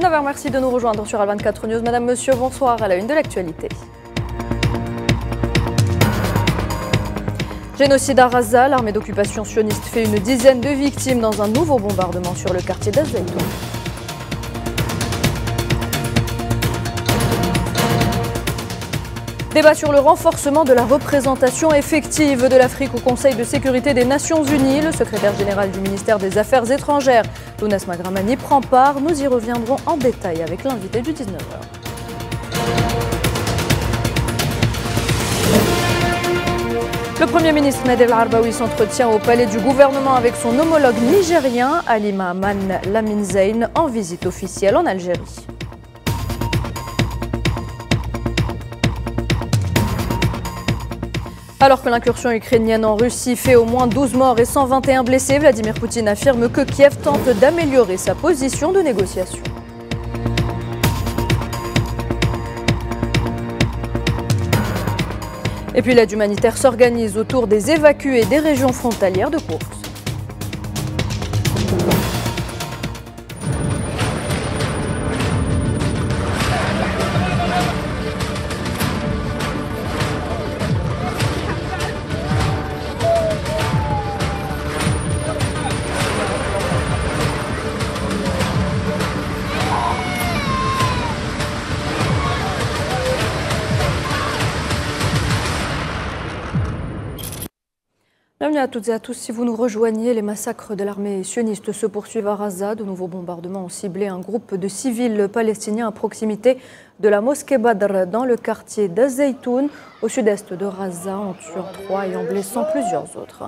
19h, merci de nous rejoindre sur Al24 News. Madame, monsieur, bonsoir. À la une de l'actualité. Génocide à Raza, l'armée d'occupation sioniste fait une dizaine de victimes dans un nouveau bombardement sur le quartier d'Azzaïtoun. Débat sur le renforcement de la représentation effective de l'Afrique au Conseil de sécurité des Nations Unies. Le secrétaire général du ministère des Affaires étrangères, Lounas Magramani, prend part. Nous y reviendrons en détail avec l'invité du 19h. Le Premier ministre Nader El-Arbaoui s'entretient au palais du gouvernement avec son homologue nigérien, Ali Mahaman Lamine Zein, en visite officielle en Algérie. Alors que l'incursion ukrainienne en Russie fait au moins 12 morts et 121 blessés, Vladimir Poutine affirme que Kiev tente d'améliorer sa position de négociation. Et puis l'aide humanitaire s'organise autour des évacués des régions frontalières de Koursk. Bienvenue à toutes et à tous. Si vous nous rejoignez, les massacres de l'armée sioniste se poursuivent à Raza. De nouveaux bombardements ont ciblé un groupe de civils palestiniens à proximité de la mosquée Badr dans le quartier d'Azzaïtoun, au sud-est de Raza, en tuant 3 et en blessant plusieurs autres.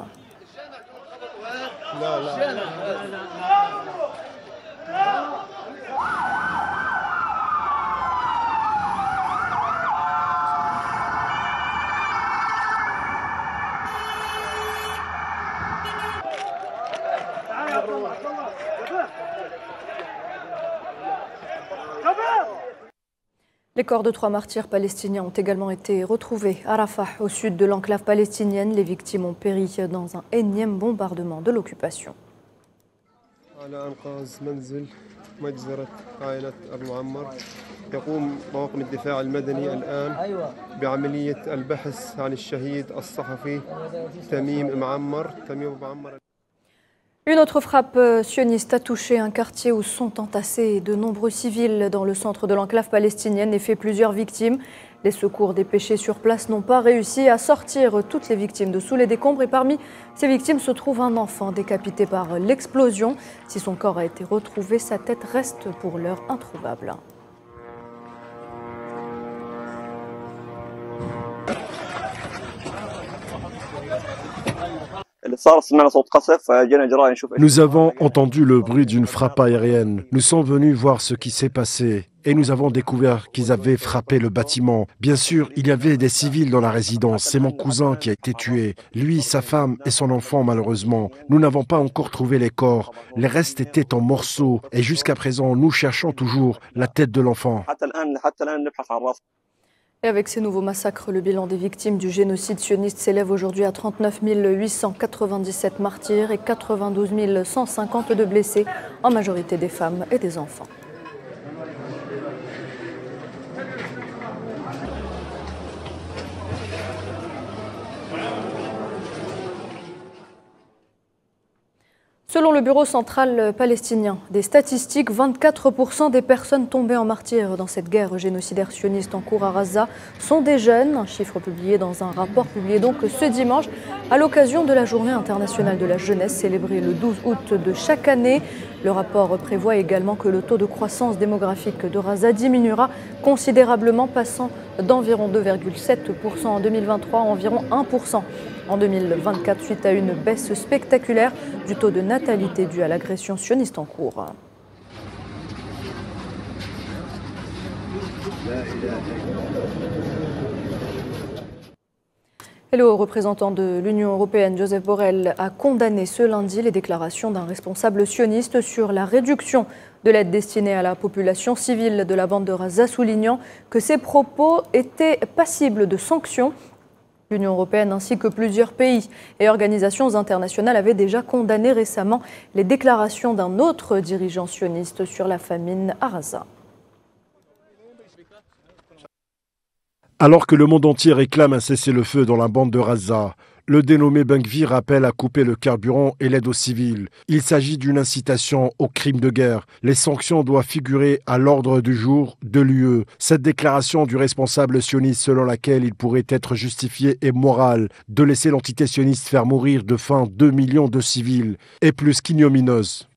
Les corps de 3 martyrs palestiniens ont également été retrouvés à Rafah, au sud de l'enclave palestinienne. Les victimes ont péri dans un énième bombardement de l'occupation. Une autre frappe sioniste a touché un quartier où sont entassés de nombreux civils dans le centre de l'enclave palestinienne et fait plusieurs victimes. Les secours dépêchés sur place n'ont pas réussi à sortir toutes les victimes de sous les décombres et parmi ces victimes se trouve un enfant décapité par l'explosion. Si son corps a été retrouvé, sa tête reste pour l'heure introuvable. Nous avons entendu le bruit d'une frappe aérienne. Nous sommes venus voir ce qui s'est passé et nous avons découvert qu'ils avaient frappé le bâtiment. Bien sûr, il y avait des civils dans la résidence. C'est mon cousin qui a été tué. Lui, sa femme et son enfant, malheureusement. Nous n'avons pas encore trouvé les corps. Les restes étaient en morceaux et jusqu'à présent, nous cherchons toujours la tête de l'enfant. Et avec ces nouveaux massacres, le bilan des victimes du génocide sioniste s'élève aujourd'hui à 39 897 martyrs et 92 152 blessés, en majorité des femmes et des enfants. Selon le Bureau central palestinien des statistiques, 24% des personnes tombées en martyrs dans cette guerre génocidaire sioniste en cours à Raza sont des jeunes. Un chiffre publié dans un rapport publié donc ce dimanche à l'occasion de la Journée internationale de la jeunesse célébrée le 12 août de chaque année. Le rapport prévoit également que le taux de croissance démographique de Raza diminuera considérablement, passant d'environ 2,7% en 2023 à environ 1% en 2024, suite à une baisse spectaculaire du taux de natalité due à l'agression sioniste en cours. Et le haut représentant de l'Union européenne, Joseph Borrell, a condamné ce lundi les déclarations d'un responsable sioniste sur la réduction de l'aide destinée à la population civile de la bande de Raza, soulignant que ces propos étaient passibles de sanctions. L'Union européenne ainsi que plusieurs pays et organisations internationales avaient déjà condamné récemment les déclarations d'un autre dirigeant sioniste sur la famine à Gaza. Alors que le monde entier réclame un cessez-le-feu dans la bande de Gaza, le dénommé Ben Gvir appelle à couper le carburant et l'aide aux civils. Il s'agit d'une incitation au crime de guerre. Les sanctions doivent figurer à l'ordre du jour de l'UE. Cette déclaration du responsable sioniste selon laquelle il pourrait être justifié et moral de laisser l'entité sioniste faire mourir de faim 2 millions de civils est plus qu'ignominieuse.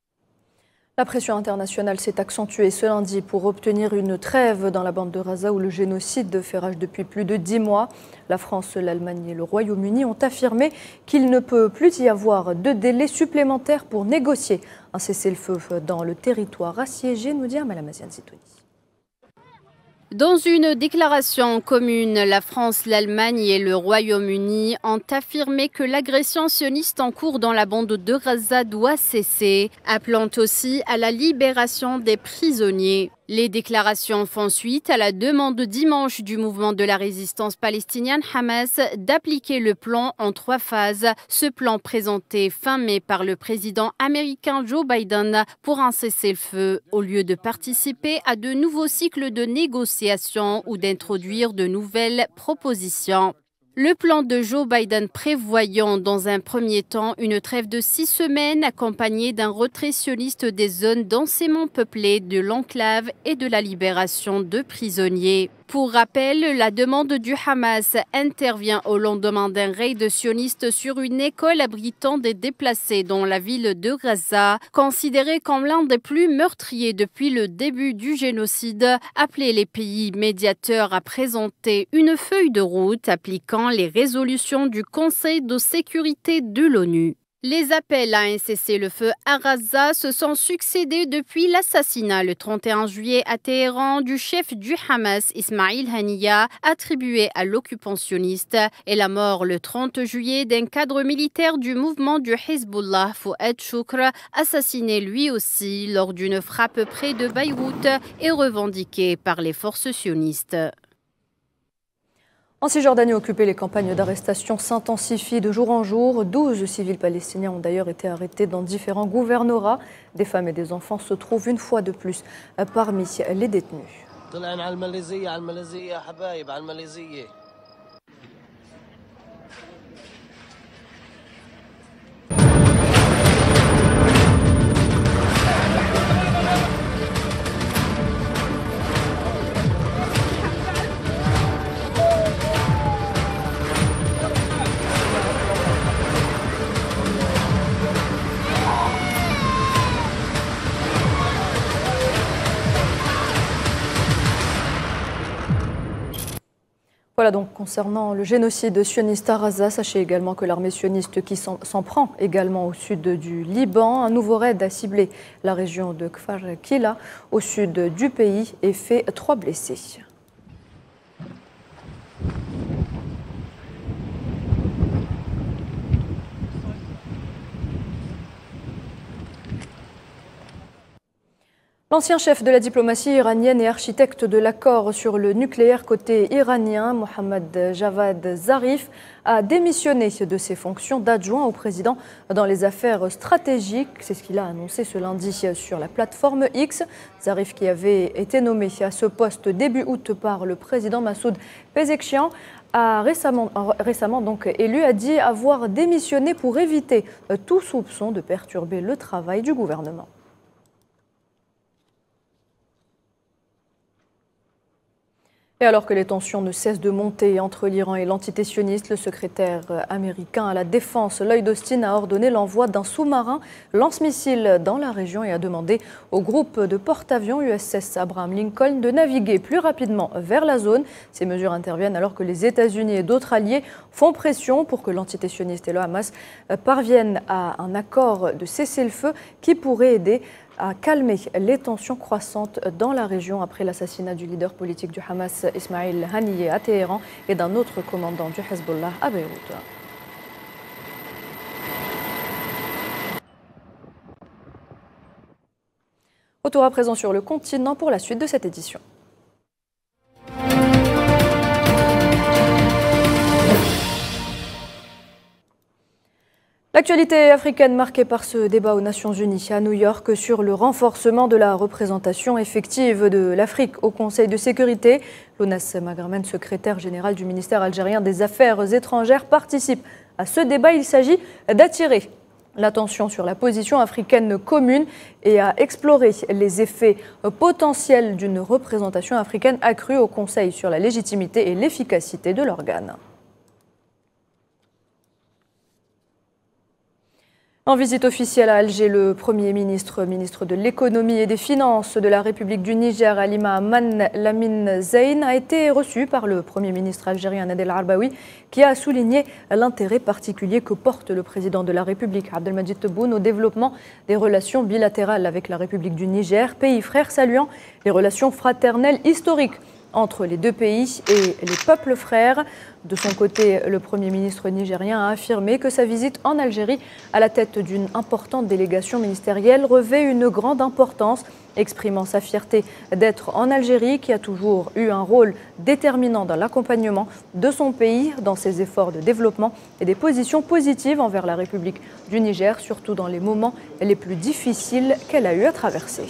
La pression internationale s'est accentuée ce lundi pour obtenir une trêve dans la bande de Gaza où le génocide fait rage depuis plus de 10 mois. La France, l'Allemagne et le Royaume-Uni ont affirmé qu'il ne peut plus y avoir de délai supplémentaire pour négocier un cessez-le-feu dans le territoire assiégé, nous dit Amala Maziane-Zitouni. Dans une déclaration commune, la France, l'Allemagne et le Royaume-Uni ont affirmé que l'agression sioniste en cours dans la bande de Gaza doit cesser, appelant aussi à la libération des prisonniers. Les déclarations font suite à la demande dimanche du mouvement de la résistance palestinienne Hamas d'appliquer le plan en 3 phases. Ce plan présenté fin mai par le président américain Joe Biden pour un cessez-le-feu au lieu de participer à de nouveaux cycles de négociations ou d'introduire de nouvelles propositions. Le plan de Joe Biden prévoyant dans un premier temps une trêve de 6 semaines accompagnée d'un retrait sioniste des zones densément peuplées de l'enclave et de la libération de prisonniers. Pour rappel, la demande du Hamas intervient au lendemain d'un raid sioniste sur une école abritant des déplacés dans la ville de Gaza, considérée comme l'un des plus meurtriers depuis le début du génocide, appelé les pays médiateurs à présenter une feuille de route appliquant les résolutions du Conseil de sécurité de l'ONU. Les appels à un cessez-le-feu à Gaza se sont succédés depuis l'assassinat le 31 juillet à Téhéran du chef du Hamas, Ismail Haniyeh, attribué à l'occupant sioniste, et la mort le 30 juillet d'un cadre militaire du mouvement du Hezbollah, Fouad Choukr, assassiné lui aussi lors d'une frappe près de Beyrouth et revendiquée par les forces sionistes. En Cisjordanie occupée, les campagnes d'arrestation s'intensifient de jour en jour. 12 civils palestiniens ont d'ailleurs été arrêtés dans différents gouvernorats. Des femmes et des enfants se trouvent une fois de plus parmi les détenus. Voilà donc concernant le génocide sioniste à Gaza, sachez également que l'armée sioniste qui s'en prend également au sud du Liban. Un nouveau raid a ciblé la région de Kfar Kila au sud du pays et fait 3 blessés. L'ancien chef de la diplomatie iranienne et architecte de l'accord sur le nucléaire côté iranien, Mohammad Javad Zarif, a démissionné de ses fonctions d'adjoint au président dans les affaires stratégiques. C'est ce qu'il a annoncé ce lundi sur la plateforme X. Zarif, qui avait été nommé à ce poste début août par le président Massoud Pezeshkian, a récemment donc élu, a dit avoir démissionné pour éviter tout soupçon de perturber le travail du gouvernement. Et alors que les tensions ne cessent de monter entre l'Iran et l'entité sioniste, le secrétaire américain à la Défense, Lloyd Austin, a ordonné l'envoi d'un sous-marin lance-missile dans la région et a demandé au groupe de porte-avions USS Abraham Lincoln de naviguer plus rapidement vers la zone. Ces mesures interviennent alors que les États-Unis et d'autres alliés font pression pour que l'entité sioniste et le Hamas parviennent à un accord de cessez-le-feu qui pourrait aider à calmer les tensions croissantes dans la région après l'assassinat du leader politique du Hamas, Ismail Haniyeh, à Téhéran et d'un autre commandant du Hezbollah à Beyrouth. Retour à présent sur le continent pour la suite de cette édition. L'actualité africaine marquée par ce débat aux Nations Unies à New York sur le renforcement de la représentation effective de l'Afrique au Conseil de sécurité. Lounas Magramen, secrétaire général du ministère algérien des Affaires étrangères, participe à ce débat. Il s'agit d'attirer l'attention sur la position africaine commune et à explorer les effets potentiels d'une représentation africaine accrue au Conseil sur la légitimité et l'efficacité de l'organe. En visite officielle à Alger, le Premier ministre de l'économie et des finances de la République du Niger, Ali Mahaman Lamine Zeine, a été reçu par le Premier ministre algérien Nadel Arbaoui, qui a souligné l'intérêt particulier que porte le président de la République, Abdelmadjid Tebboune, au développement des relations bilatérales avec la République du Niger, pays frère, saluant les relations fraternelles historiques entre les deux pays et les peuples frères. De son côté, le Premier ministre nigérien a affirmé que sa visite en Algérie à la tête d'une importante délégation ministérielle revêt une grande importance, exprimant sa fierté d'être en Algérie, qui a toujours eu un rôle déterminant dans l'accompagnement de son pays dans ses efforts de développement et des positions positives envers la République du Niger, surtout dans les moments les plus difficiles qu'elle a eu à traverser.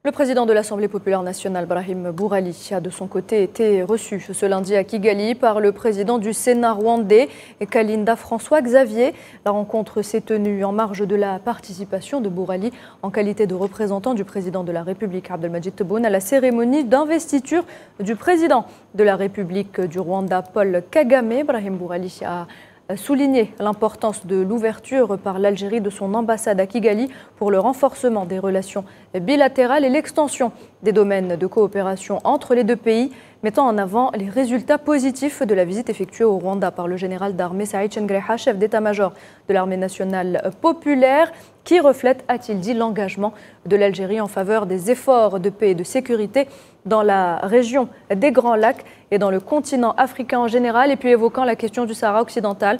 Le président de l'Assemblée populaire nationale, Brahim Bourali, a de son côté été reçu ce lundi à Kigali par le président du Sénat rwandais, Kalinda François Xavier. La rencontre s'est tenue en marge de la participation de Bourali en qualité de représentant du président de la République, Abdelmadjid Tebboune, à la cérémonie d'investiture du président de la République du Rwanda, Paul Kagame. Brahim Bourali a souligné l'importance de l'ouverture par l'Algérie de son ambassade à Kigali pour le renforcement des relations bilatérales et l'extension des domaines de coopération entre les deux pays, mettant en avant les résultats positifs de la visite effectuée au Rwanda par le général d'armée Saïd Chengreha, chef d'état-major de l'armée nationale populaire, qui reflète, a-t-il dit, l'engagement de l'Algérie en faveur des efforts de paix et de sécurité dans la région des Grands Lacs et dans le continent africain en général. Et puis évoquant la question du Sahara occidental,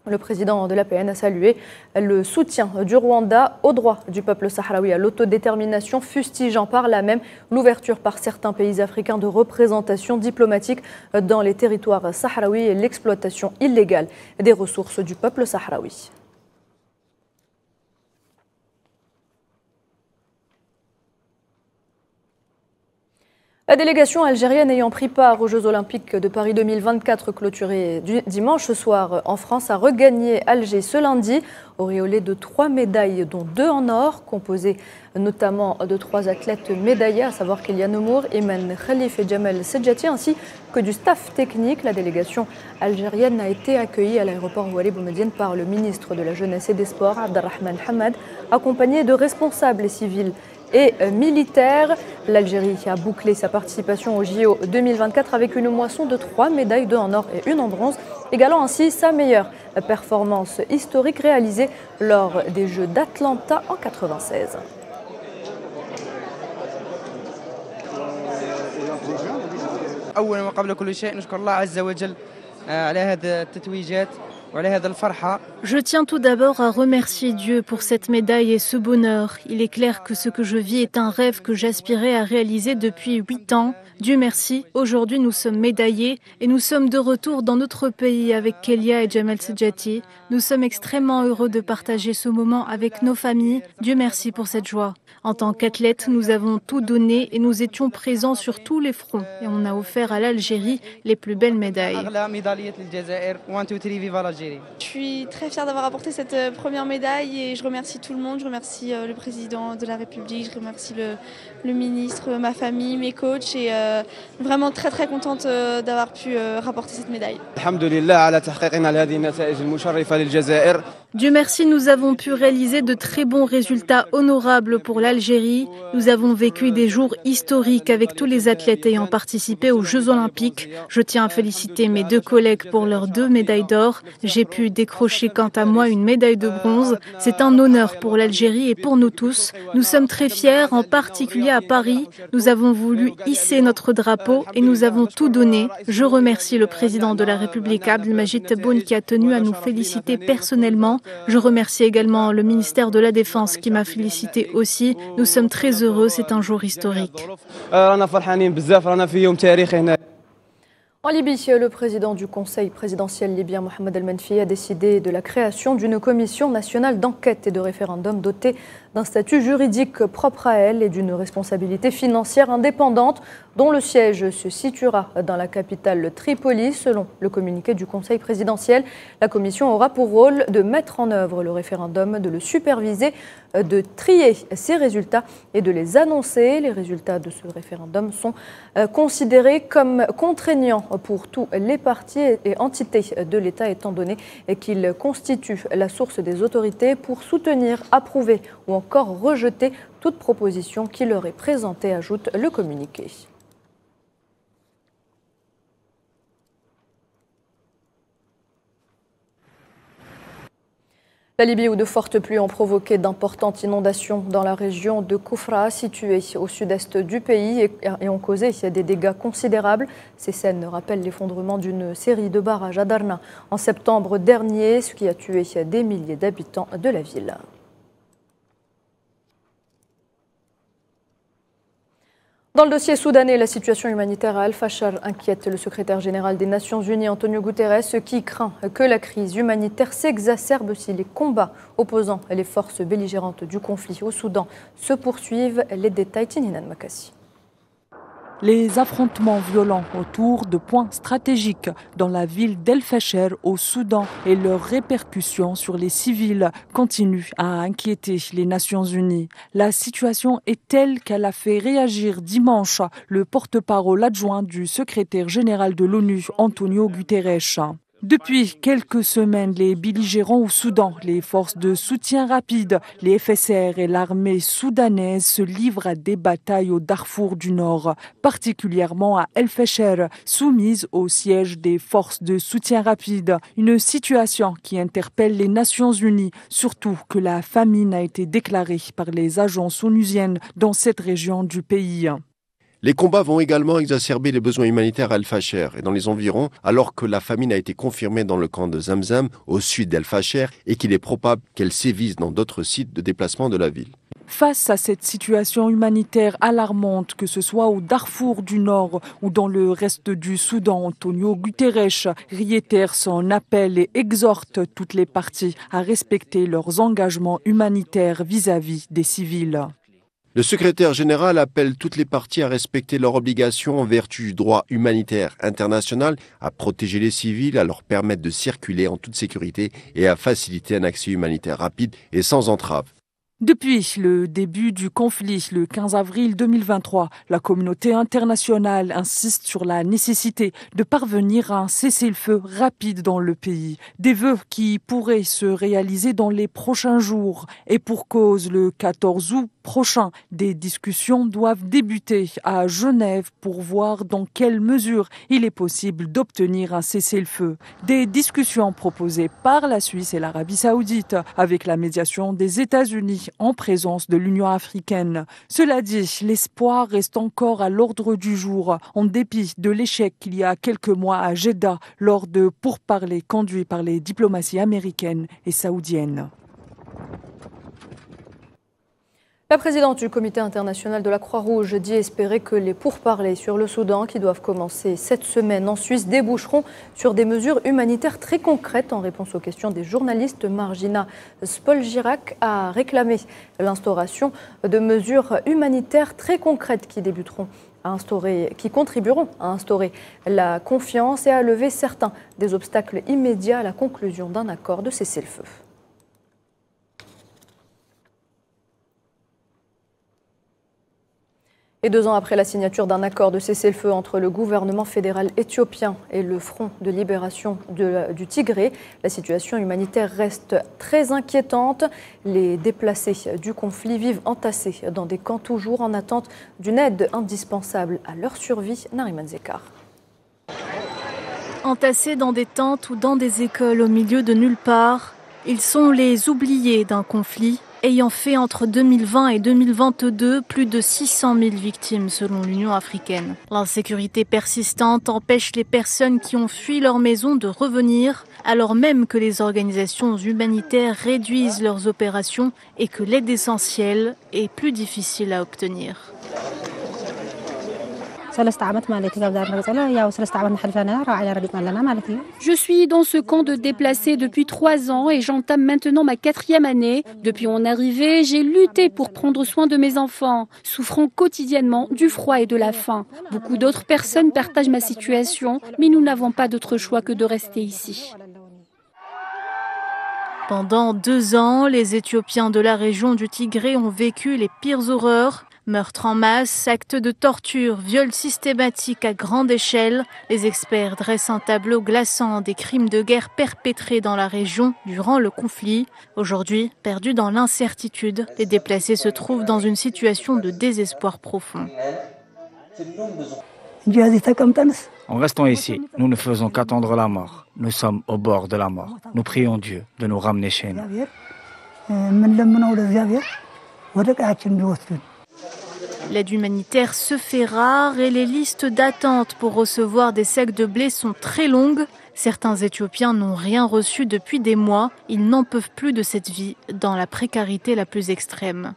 le président de l'APN a salué le soutien du Rwanda au droit du peuple sahraoui à l'autodétermination, fustigeant par là même l'ouverture par certains pays africains de représentations diplomatiques dans les territoires sahraouis et l'exploitation illégale des ressources du peuple sahraoui. La délégation algérienne ayant pris part aux Jeux Olympiques de Paris 2024 clôturés dimanche soir en France a regagné Alger ce lundi, auréolé de 3 médailles dont 2 en or, composées notamment de 3 athlètes médaillés, à savoir Kylian Oumour, Iman Khalif et Jamel Sedjati, ainsi que du staff technique. La délégation algérienne a été accueillie à l'aéroport Ouali Boumediene par le ministre de la Jeunesse et des Sports, Abdelrahman Hamad, accompagné de responsables civils et militaire. L'Algérie a bouclé sa participation au JO 2024 avec une moisson de 3 médailles, 2 en or et 1 en bronze, égalant ainsi sa meilleure performance historique réalisée lors des Jeux d'Atlanta en 1996. أولاً وقبل كل شيء نشكر الله عز وجل على هذه التتويجات. Je tiens tout d'abord à remercier Dieu pour cette médaille et ce bonheur. Il est clair que ce que je vis est un rêve que j'aspirais à réaliser depuis 8 ans. Dieu merci, aujourd'hui nous sommes médaillés et nous sommes de retour dans notre pays avec Kelia et Jamel Sedjati. Nous sommes extrêmement heureux de partager ce moment avec nos familles. Dieu merci pour cette joie. En tant qu'athlètes, nous avons tout donné et nous étions présents sur tous les fronts et on a offert à l'Algérie les plus belles médailles. Je suis très fière d'avoir apporté cette première médaille et je remercie tout le monde. Je remercie le président de la République, je remercie le ministre, ma famille, mes coachs et vraiment très très contente d'avoir pu rapporter cette médaille. Dieu merci, nous avons pu réaliser de très bons résultats honorables pour l'Algérie. Nous avons vécu des jours historiques avec tous les athlètes ayant participé aux Jeux Olympiques. Je tiens à féliciter mes 2 collègues pour leurs 2 médailles d'or. J'ai pu décrocher quant à moi une médaille de bronze. C'est un honneur pour l'Algérie et pour nous tous. Nous sommes très fiers, en particulier à Paris. Nous avons voulu hisser notre drapeau et nous avons tout donné. Je remercie le président de la République, Abdelmadjid Tebboune, qui a tenu à nous féliciter personnellement. Je remercie également le ministère de la Défense qui m'a félicité aussi. Nous sommes très heureux, c'est un jour historique. En Libye, le président du Conseil présidentiel libyen, Mohamed El-Menfi, a décidé de la création d'une commission nationale d'enquête et de référendum dotée d'un statut juridique propre à elle et d'une responsabilité financière indépendante dont le siège se situera dans la capitale Tripoli. Selon le communiqué du Conseil présidentiel, la commission aura pour rôle de mettre en œuvre le référendum, de le superviser, de trier ses résultats et de les annoncer. Les résultats de ce référendum sont considérés comme contraignants pour tous les partis et entités de l'État, étant donné qu'ils constituent la source des autorités pour soutenir, approuver ou encore rejeter toute proposition qui leur est présentée, ajoute le communiqué. La Libye, où de fortes pluies ont provoqué d'importantes inondations dans la région de Koufra, située au sud-est du pays, et ont causé des dégâts considérables. Ces scènes rappellent l'effondrement d'une série de barrages à Darna en septembre dernier, ce qui a tué des milliers d'habitants de la ville. Dans le dossier soudanais, la situation humanitaire à Al-Fashar inquiète le secrétaire général des Nations Unies, Antonio Guterres, qui craint que la crise humanitaire s'exacerbe si les combats opposant les forces belligérantes du conflit au Soudan se poursuivent. Les détails, Tininan Makassi. Les affrontements violents autour de points stratégiques dans la ville d'El-Fasher au Soudan et leurs répercussions sur les civils continuent à inquiéter les Nations Unies. La situation est telle qu'elle a fait réagir dimanche le porte-parole adjoint du secrétaire général de l'ONU, Antonio Guterres. Depuis quelques semaines, les belligérants au Soudan, les forces de soutien rapide, les FSR et l'armée soudanaise se livrent à des batailles au Darfour du Nord, particulièrement à El-Fasher, soumise au siège des forces de soutien rapide. Une situation qui interpelle les Nations Unies, surtout que la famine a été déclarée par les agences onusiennes dans cette région du pays. Les combats vont également exacerber les besoins humanitaires à El-Fasher et dans les environs, alors que la famine a été confirmée dans le camp de Zamzam, au sud d'El-Fasher, et qu'il est probable qu'elle sévisse dans d'autres sites de déplacement de la ville. Face à cette situation humanitaire alarmante, que ce soit au Darfour du Nord ou dans le reste du Soudan, Antonio Guterres réitère son appel et exhorte toutes les parties à respecter leurs engagements humanitaires vis-à-vis des civils. Le secrétaire général appelle toutes les parties à respecter leurs obligations en vertu du droit humanitaire international, à protéger les civils, à leur permettre de circuler en toute sécurité et à faciliter un accès humanitaire rapide et sans entrave. Depuis le début du conflit, le 15 avril 2023, la communauté internationale insiste sur la nécessité de parvenir à un cessez-le-feu rapide dans le pays. Des vœux qui pourraient se réaliser dans les prochains jours. Et pour cause, le 14 août prochain, des discussions doivent débuter à Genève pour voir dans quelle mesure il est possible d'obtenir un cessez-le-feu. Des discussions proposées par la Suisse et l'Arabie Saoudite avec la médiation des États-Unis en présence de l'Union africaine. Cela dit, l'espoir reste encore à l'ordre du jour, en dépit de l'échec qu'il y a quelques mois à Jeddah lors de pourparlers conduits par les diplomaties américaines et saoudiennes. La présidente du Comité international de la Croix-Rouge dit espérer que les pourparlers sur le Soudan, qui doivent commencer cette semaine en Suisse, déboucheront sur des mesures humanitaires très concrètes. En réponse aux questions des journalistes, Margina Spoljirak a réclamé l'instauration de mesures humanitaires très concrètes qui contribueront à instaurer la confiance et à lever certains des obstacles immédiats à la conclusion d'un accord de cessez-le-feu. Et 2 ans après la signature d'un accord de cessez-le-feu entre le gouvernement fédéral éthiopien et le Front de libération du Tigré, la situation humanitaire reste très inquiétante. Les déplacés du conflit vivent entassés dans des camps toujours en attente d'une aide indispensable à leur survie. Nariman Zekar. Entassés dans des tentes ou dans des écoles au milieu de nulle part, ils sont les oubliés d'un conflit ayant fait entre 2020 et 2022 plus de 600 000 victimes selon l'Union africaine. L'insécurité persistante empêche les personnes qui ont fui leur maison de revenir, alors même que les organisations humanitaires réduisent leurs opérations et que l'aide essentielle est plus difficile à obtenir. Je suis dans ce camp de déplacés depuis 3 ans et j'entame maintenant ma 4e année. Depuis mon arrivée, j'ai lutté pour prendre soin de mes enfants, souffrant quotidiennement du froid et de la faim. Beaucoup d'autres personnes partagent ma situation, mais nous n'avons pas d'autre choix que de rester ici. Pendant 2 ans, les Éthiopiens de la région du Tigré ont vécu les pires horreurs. Meurtres en masse, actes de torture, viols systématiques à grande échelle. Les experts dressent un tableau glaçant des crimes de guerre perpétrés dans la région durant le conflit. Aujourd'hui, perdus dans l'incertitude, les déplacés se trouvent dans une situation de désespoir profond. En restant ici, nous ne faisons qu'attendre la mort. Nous sommes au bord de la mort. Nous prions Dieu de nous ramener chez nous. L'aide humanitaire se fait rare et les listes d'attente pour recevoir des sacs de blé sont très longues. Certains Éthiopiens n'ont rien reçu depuis des mois. Ils n'en peuvent plus de cette vie dans la précarité la plus extrême.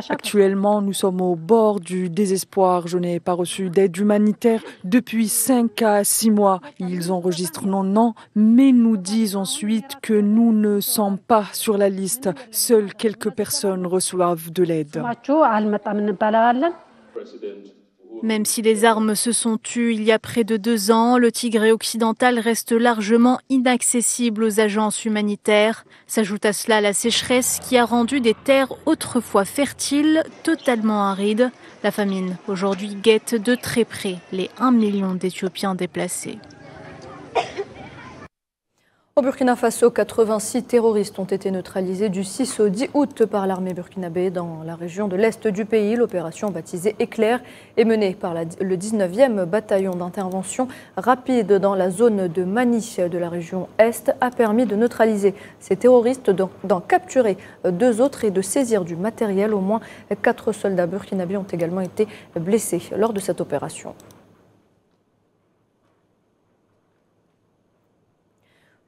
Actuellement, nous sommes au bord du désespoir. Je n'ai pas reçu d'aide humanitaire depuis 5 à 6 mois. Ils enregistrent nos noms, mais nous disent ensuite que nous ne sommes pas sur la liste. Seules quelques personnes reçoivent de l'aide. Même si les armes se sont tues il y a près de 2 ans, le Tigré occidental reste largement inaccessible aux agences humanitaires. S'ajoute à cela la sécheresse qui a rendu des terres autrefois fertiles totalement arides. La famine aujourd'hui guette de très près les 1 million d'Éthiopiens déplacés. Au Burkina Faso, 86 terroristes ont été neutralisés du 6 au 10 août par l'armée burkinabé dans la région de l'Est du pays. L'opération baptisée Éclair est menée par le 19e bataillon d'intervention rapide dans la zone de Mani de la région Est a permis de neutraliser ces terroristes, d'en capturer 2 autres et de saisir du matériel. Au moins 4 soldats burkinabés ont également été blessés lors de cette opération.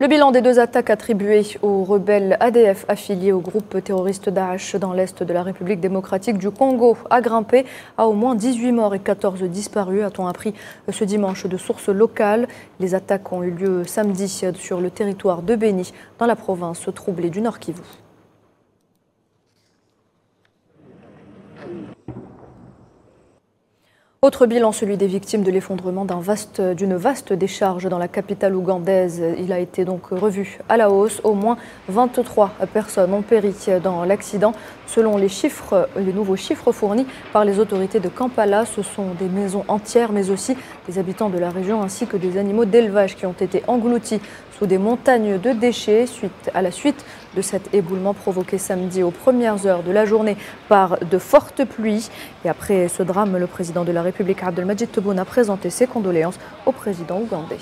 Le bilan des 2 attaques attribuées aux rebelles ADF affiliés au groupe terroriste Daesh dans l'est de la République démocratique du Congo a grimpé à au moins 18 morts et 14 disparus, a-t-on appris ce dimanche de sources locales. Les attaques ont eu lieu samedi sur le territoire de Béni, dans la province troublée du Nord Kivu. Autre bilan, celui des victimes de l'effondrement d'une vaste décharge dans la capitale ougandaise. Il a été donc revu à la hausse. Au moins 23 personnes ont péri dans l'accident. Selon les nouveaux chiffres fournis par les autorités de Kampala, ce sont des maisons entières, mais aussi des habitants de la région ainsi que des animaux d'élevage qui ont été engloutis sous des montagnes de déchets à la suite de cet éboulement provoqué samedi aux premières heures de la journée par de fortes pluies. Et après ce drame, le président de la République, Abdelmadjid Tebboune, a présenté ses condoléances au président ougandais.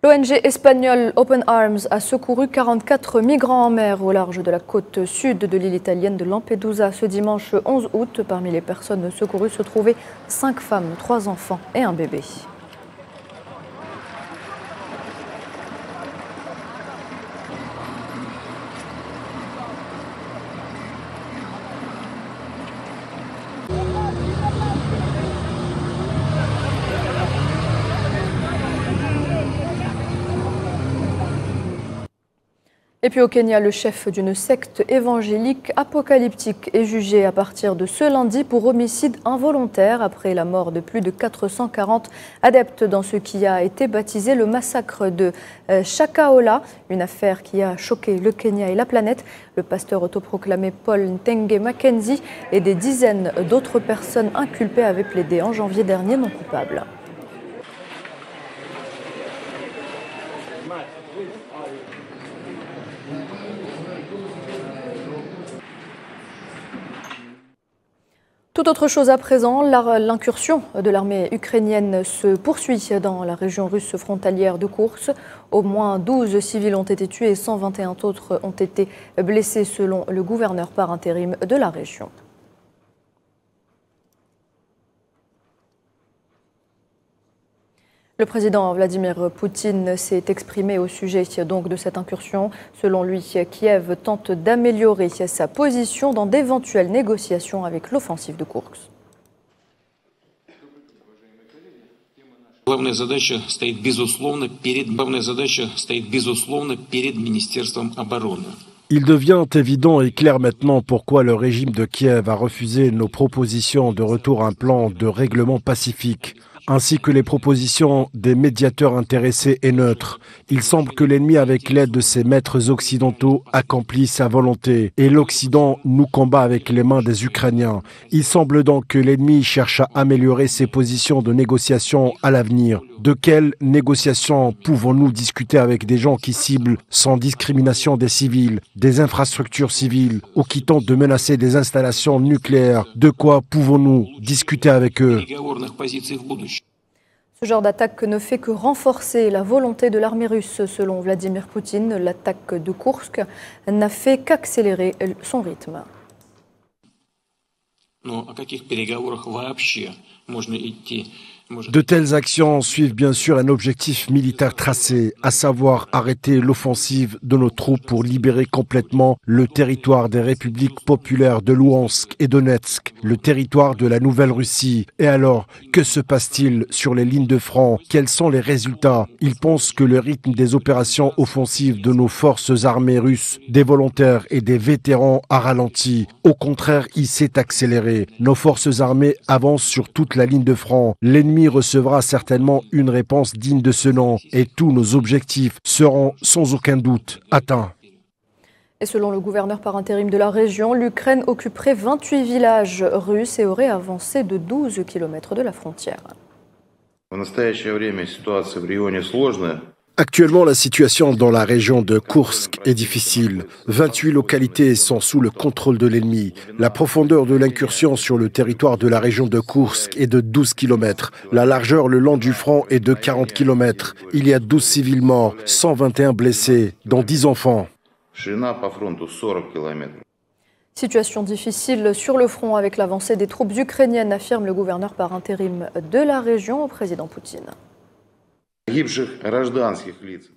L'ONG espagnole Open Arms a secouru 44 migrants en mer au large de la côte sud de l'île italienne de Lampedusa ce dimanche 11 août. Parmi les personnes secourues se trouvaient 5 femmes, 3 enfants et un bébé. Et puis au Kenya, le chef d'une secte évangélique apocalyptique est jugé à partir de ce lundi pour homicide involontaire après la mort de plus de 440 adeptes dans ce qui a été baptisé le massacre de Shakahola, une affaire qui a choqué le Kenya et la planète. Le pasteur autoproclamé Paul Ntenge Mackenzie et des dizaines d'autres personnes inculpées avaient plaidé en janvier dernier non coupables. Tout autre chose à présent, l'incursion de l'armée ukrainienne se poursuit dans la région russe frontalière de Koursk. Au moins 12 civils ont été tués et 121 autres ont été blessés selon le gouverneur par intérim de la région. Le président Vladimir Poutine s'est exprimé au sujet donc de cette incursion. Selon lui, Kiev tente d'améliorer sa position dans d'éventuelles négociations avec l'offensive de Koursk. Главная задача стоит, безусловно, перед Министерством обороны. Il devient évident et clair maintenant pourquoi le régime de Kiev a refusé nos propositions de retour à un plan de règlement pacifique, ainsi que les propositions des médiateurs intéressés et neutres. Il semble que l'ennemi, avec l'aide de ses maîtres occidentaux, accomplit sa volonté et l'Occident nous combat avec les mains des Ukrainiens. Il semble donc que l'ennemi cherche à améliorer ses positions de négociation à l'avenir. De quelles négociations pouvons-nous discuter avec des gens qui ciblent sans discrimination des civils, des infrastructures civiles ou qui tentent de menacer des installations nucléaires? De quoi pouvons-nous discuter avec eux? Ce genre d'attaque ne fait que renforcer la volonté de l'armée russe, selon Vladimir Poutine. L'attaque de Koursk n'a fait qu'accélérer son rythme. De telles actions suivent bien sûr un objectif militaire tracé, à savoir arrêter l'offensive de nos troupes pour libérer complètement le territoire des républiques populaires de Louhansk et Donetsk, le territoire de la Nouvelle-Russie. Et alors, que se passe-t-il sur les lignes de front? Quels sont les résultats? Ils pensent que le rythme des opérations offensives de nos forces armées russes, des volontaires et des vétérans a ralenti. Au contraire, il s'est accéléré. Nos forces armées avancent sur toute la ligne de front. L'ennemi recevra certainement une réponse digne de ce nom et tous nos objectifs seront sans aucun doute atteints. Et selon le gouverneur par intérim de la région, l'Ukraine occuperait 28 villages russes et aurait avancé de 12 km de la frontière. Actuellement, la situation dans la région de Koursk est difficile. 28 localités sont sous le contrôle de l'ennemi. La profondeur de l'incursion sur le territoire de la région de Koursk est de 12 km. La largeur le long du front est de 40 km. Il y a 12 civils morts, 121 blessés, dont 10 enfants. Situation difficile sur le front avec l'avancée des troupes ukrainiennes, affirme le gouverneur par intérim de la région au président Poutine.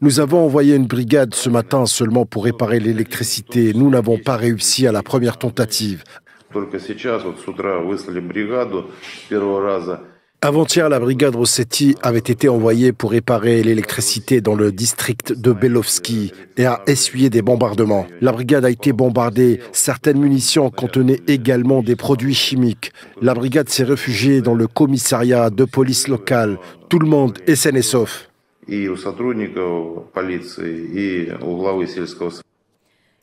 Nous avons envoyé une brigade ce matin seulement pour réparer l'électricité. Nous n'avons pas réussi à la première tentative. Avant-hier, la brigade Rossetti avait été envoyée pour réparer l'électricité dans le district de Belovski et a essuyé des bombardements. La brigade a été bombardée. Certaines munitions contenaient également des produits chimiques. La brigade s'est réfugiée dans le commissariat de police locale. Tout le monde est sain et sauf.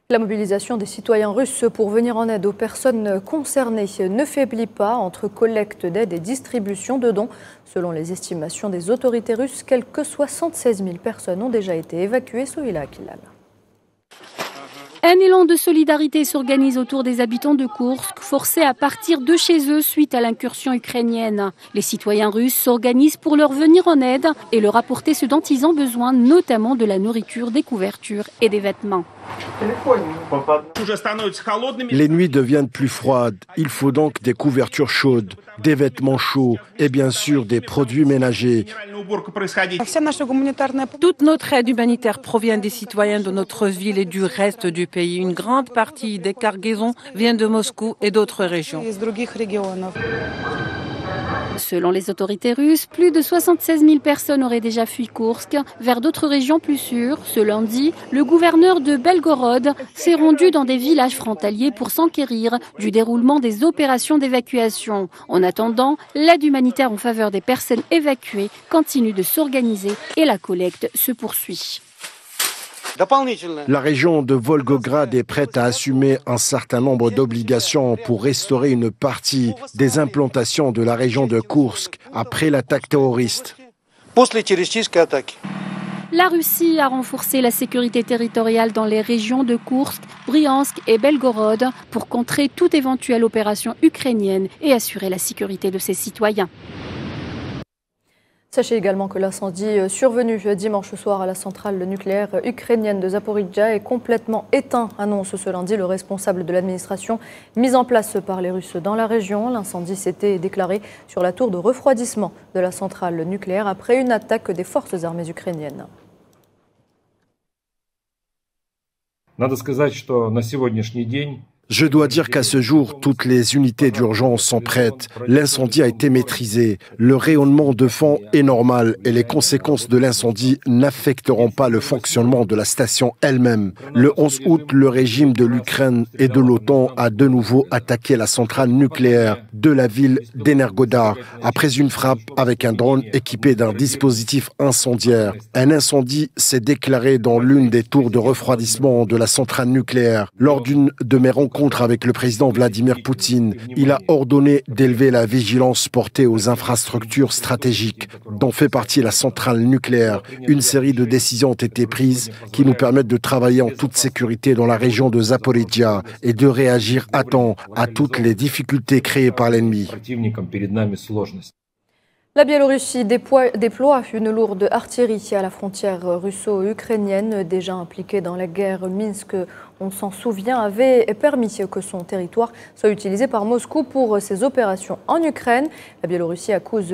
La mobilisation des citoyens russes pour venir en aide aux personnes concernées ne faiblit pas entre collecte d'aide et distribution de dons. Selon les estimations des autorités russes, quelques 76 000 personnes ont déjà été évacuées, Souila Akilal. Un élan de solidarité s'organise autour des habitants de Koursk, forcés à partir de chez eux suite à l'incursion ukrainienne. Les citoyens russes s'organisent pour leur venir en aide et leur apporter ce dont ils ont besoin, notamment de la nourriture, des couvertures et des vêtements. Les nuits deviennent plus froides. Il faut donc des couvertures chaudes, des vêtements chauds et bien sûr des produits ménagers. Toute notre aide humanitaire provient des citoyens de notre ville et du reste du pays. Une grande partie des cargaisons vient de Moscou et d'autres régions. Selon les autorités russes, plus de 76 000 personnes auraient déjà fui Koursk vers d'autres régions plus sûres. Ce lundi, le gouverneur de Belgorod s'est rendu dans des villages frontaliers pour s'enquérir du déroulement des opérations d'évacuation. En attendant, l'aide humanitaire en faveur des personnes évacuées continue de s'organiser et la collecte se poursuit. La région de Volgograd est prête à assumer un certain nombre d'obligations pour restaurer une partie des implantations de la région de Koursk après l'attaque terroriste. La Russie a renforcé la sécurité territoriale dans les régions de Koursk, Bryansk et Belgorod pour contrer toute éventuelle opération ukrainienne et assurer la sécurité de ses citoyens. Sachez également que l'incendie survenu dimanche soir à la centrale nucléaire ukrainienne de Zaporijia est complètement éteint, annonce ce lundi le responsable de l'administration mise en place par les Russes dans la région. L'incendie s'était déclaré sur la tour de refroidissement de la centrale nucléaire après une attaque des forces armées ukrainiennes. Je dois dire qu'à ce jour, toutes les unités d'urgence sont prêtes. L'incendie a été maîtrisé. Le rayonnement de fond est normal et les conséquences de l'incendie n'affecteront pas le fonctionnement de la station elle-même. Le 11 août, le régime de l'Ukraine et de l'OTAN a de nouveau attaqué la centrale nucléaire de la ville d'Energodar après une frappe avec un drone équipé d'un dispositif incendiaire. Un incendie s'est déclaré dans l'une des tours de refroidissement de la centrale nucléaire. Lors d'une de mes rencontres avec le président Vladimir Poutine, il a ordonné d'élever la vigilance portée aux infrastructures stratégiques, dont fait partie la centrale nucléaire. Une série de décisions ont été prises qui nous permettent de travailler en toute sécurité dans la région de Zaporijia et de réagir à temps à toutes les difficultés créées par l'ennemi. La Biélorussie déploie une lourde artillerie à la frontière russo-ukrainienne, déjà impliquée dans la guerre. Minsk, on s'en souvient, avait permis que son territoire soit utilisé par Moscou pour ses opérations en Ukraine. La Biélorussie accuse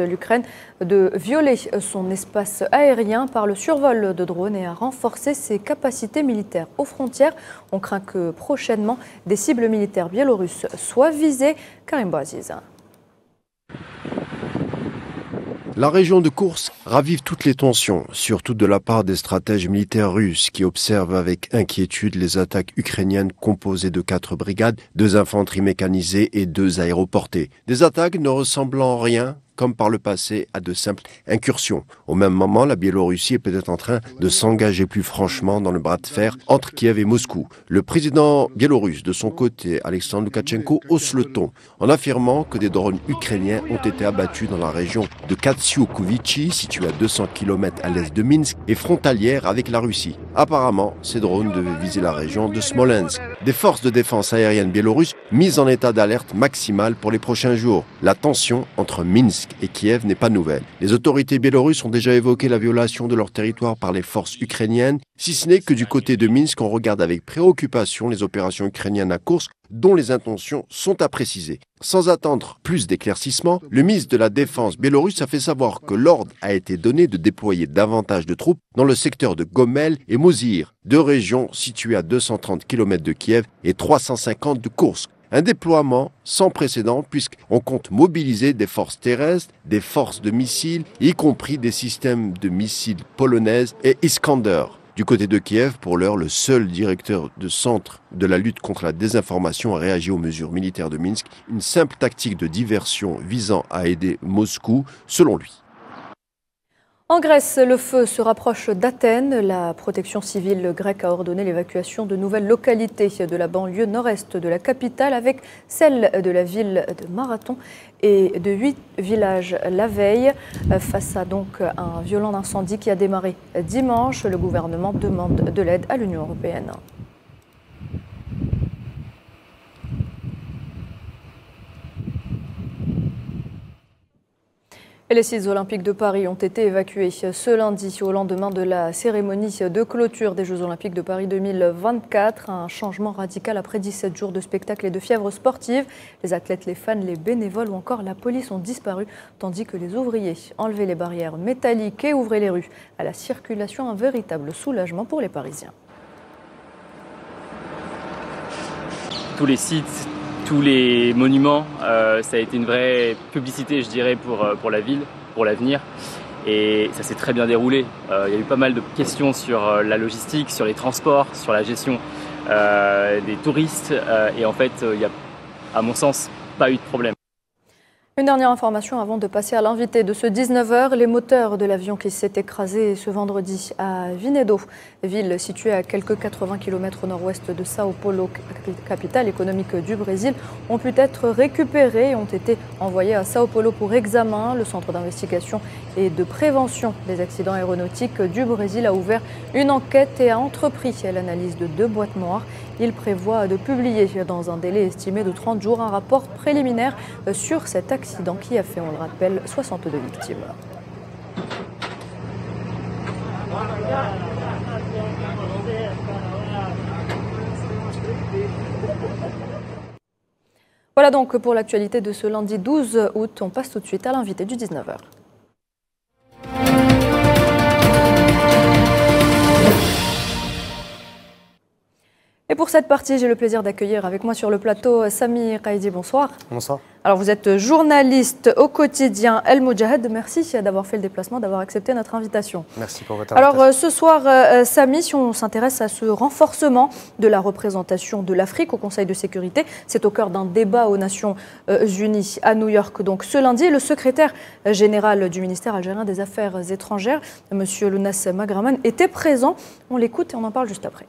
l'Ukraine de violer son espace aérien par le survol de drones et à renforcer ses capacités militaires aux frontières. On craint que prochainement des cibles militaires biélorusses soient visées. Karim Bouaziz. La région de Koursk ravive toutes les tensions, surtout de la part des stratèges militaires russes qui observent avec inquiétude les attaques ukrainiennes composées de 4 brigades, 2 infanteries mécanisées et 2 aéroportées. Des attaques ne ressemblant en rien, comme par le passé, à de simples incursions. Au même moment, la Biélorussie est peut-être en train de s'engager plus franchement dans le bras de fer entre Kiev et Moscou. Le président biélorusse, de son côté, Alexandre Loukachenko, hausse le ton en affirmant que des drones ukrainiens ont été abattus dans la région de Katsioukovichi, située à 200 km à l'est de Minsk et frontalière avec la Russie. Apparemment, ces drones devaient viser la région de Smolensk. Des forces de défense aérienne biélorusses mises en état d'alerte maximale pour les prochains jours. La tension entre Minsk et Kiev n'est pas nouvelle. Les autorités biélorusses ont déjà évoqué la violation de leur territoire par les forces ukrainiennes, si ce n'est que du côté de Minsk, on regarde avec préoccupation les opérations ukrainiennes à Koursk, dont les intentions sont à préciser. Sans attendre plus d'éclaircissements, le ministre de la Défense biélorusse a fait savoir que l'ordre a été donné de déployer davantage de troupes dans le secteur de Gomel et Mozyr, 2 régions situées à 230 km de Kiev et 350 de Koursk. Un déploiement sans précédent puisqu'on compte mobiliser des forces terrestres, des forces de missiles, y compris des systèmes de missiles polonaises et Iskander. Du côté de Kiev, pour l'heure, le seul directeur de centre de la lutte contre la désinformation a réagi aux mesures militaires de Minsk, une simple tactique de diversion visant à aider Moscou, selon lui. En Grèce, le feu se rapproche d'Athènes. La protection civile grecque a ordonné l'évacuation de nouvelles localités de la banlieue nord-est de la capitale avec celle de la ville de Marathon et de 8 villages la veille. Face à donc un violent incendie qui a démarré dimanche, le gouvernement demande de l'aide à l'Union européenne. Et les 6 Olympiques de Paris ont été évacués ce lundi au lendemain de la cérémonie de clôture des Jeux Olympiques de Paris 2024. Un changement radical après 17 jours de spectacle et de fièvre sportive. Les athlètes, les fans, les bénévoles ou encore la police ont disparu, tandis que les ouvriers enlevaient les barrières métalliques et ouvraient les rues à la circulation. Un véritable soulagement pour les Parisiens. Tous les sites, tous les monuments, ça a été une vraie publicité, je dirais, pour la ville, pour l'avenir. Et ça s'est très bien déroulé. Il y a eu pas mal de questions sur la logistique, sur les transports, sur la gestion des touristes. Et en fait, il n'y a, à mon sens, pas eu de problème. Une dernière information avant de passer à l'invité de ce 19h. Les moteurs de l'avion qui s'est écrasé ce vendredi à Vinedo, ville située à quelques 80 km au nord-ouest de Sao Paulo, capitale économique du Brésil, ont pu être récupérés et ont été envoyés à Sao Paulo pour examen. Le Centre d'investigation et de prévention des accidents aéronautiques du Brésil a ouvert une enquête et a entrepris l'analyse de 2 boîtes noires. Il prévoit de publier dans un délai estimé de 30 jours un rapport préliminaire sur cet accident qui a fait, on le rappelle, 62 victimes. Voilà donc pour l'actualité de ce lundi 12 août. On passe tout de suite à l'invité du 19h. Et pour cette partie, j'ai le plaisir d'accueillir avec moi sur le plateau Sami Qaïdi. Bonsoir. Bonsoir. Alors vous êtes journaliste au quotidien El Moudjahid. Merci d'avoir fait le déplacement, d'avoir accepté notre invitation. Merci pour votre invitation. Alors ce soir, Sami, si on s'intéresse à ce renforcement de la représentation de l'Afrique au Conseil de sécurité, c'est au cœur d'un débat aux Nations Unies à New York. Donc ce lundi, le secrétaire général du ministère algérien des Affaires étrangères, M. Lounas Magraman, était présent. On l'écoute et on en parle juste après.